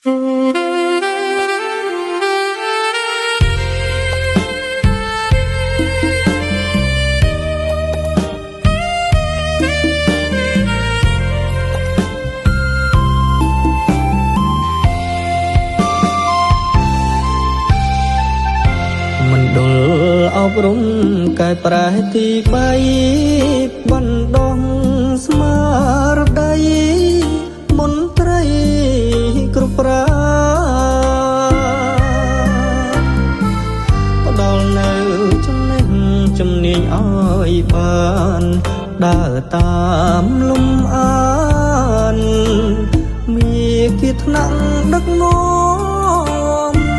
មិនដុលអប់រំកែប្រែទី3បណ្ដោះស្មារតីមន្ត្រីគ្រប់ប្រាផ្ដល់នៅចំណេះជំនាញឲ្យបានដើរតាមលំអានមានគិតថ្នាក់ដឹកនាំ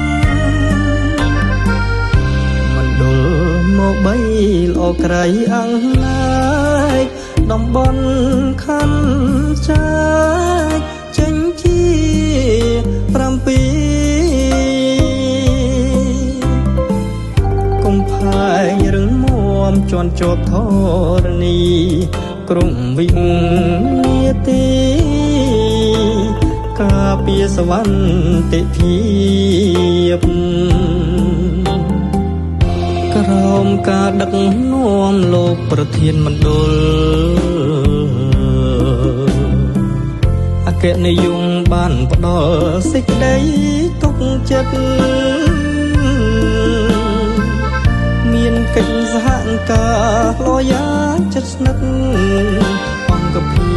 មកបីល្អក្រៃអង្គណាយតំបន់ខណ្ឌចាយចេញជា7កុំផែងរឹងមាំជន់ជាប់ធរណីក្រុងវិញ្ញាទីការពារសវន្តិភាពក្រោមការដឹកនាំលោកប្រធានមណ្ឌលអគ្គនាយកបានផ្ដល់សេចក្តីទុកចិត្តមានកិច្ចសហការលោយាជិតស្និទ្ធអង្គភា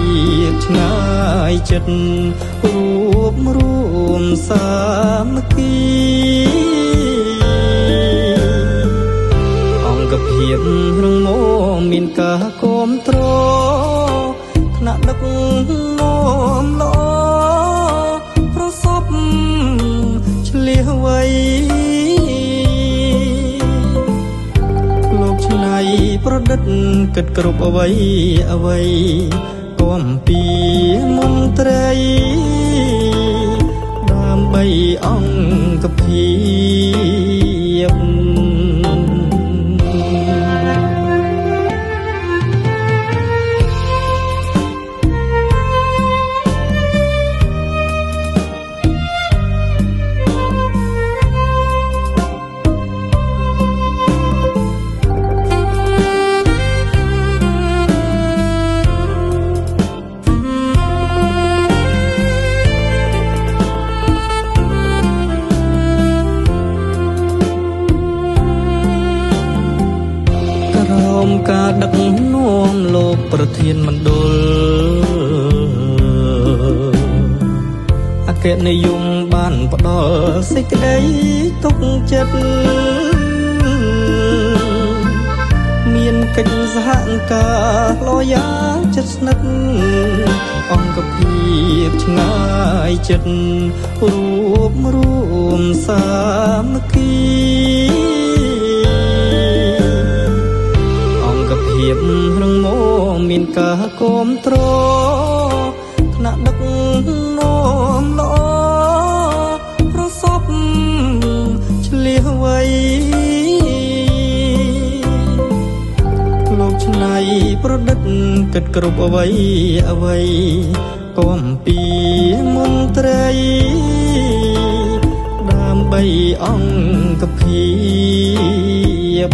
ពឆ្ងាយចិត្តរួបរួមសាមគ្គីភាពរងមមានការគាំទ្រថ្នាក់ដឹកនាំល្អប្រសពឆ្លៀសវៃលោកឆ្នៃប្រឌិតគិតគ្រប់អ្វីអ្វីគាំពីមន្ត្រីដើម្បីអង្គភាពការដឹកនាំលោកប្រធានមណ្ឌលអគ្គនាយកបានផ្ដល់សេចក្តីទុកចិត្តមានកិច្ចសហការលោយាជិតស្និទ្ធអង្គភាពឆ្ងាយចិត្តរួបរួមសាមគ្គីភាពរងមមានការគាំទ្រថ្នាក់ដឹកនាំល្អប្រសពឆ្លៀសវៃលោកឆ្នៃប្រឌិតគិតគ្រប់អ្វីអ្វីគាំពីមន្ត្រីដើម្បីអង្គភាព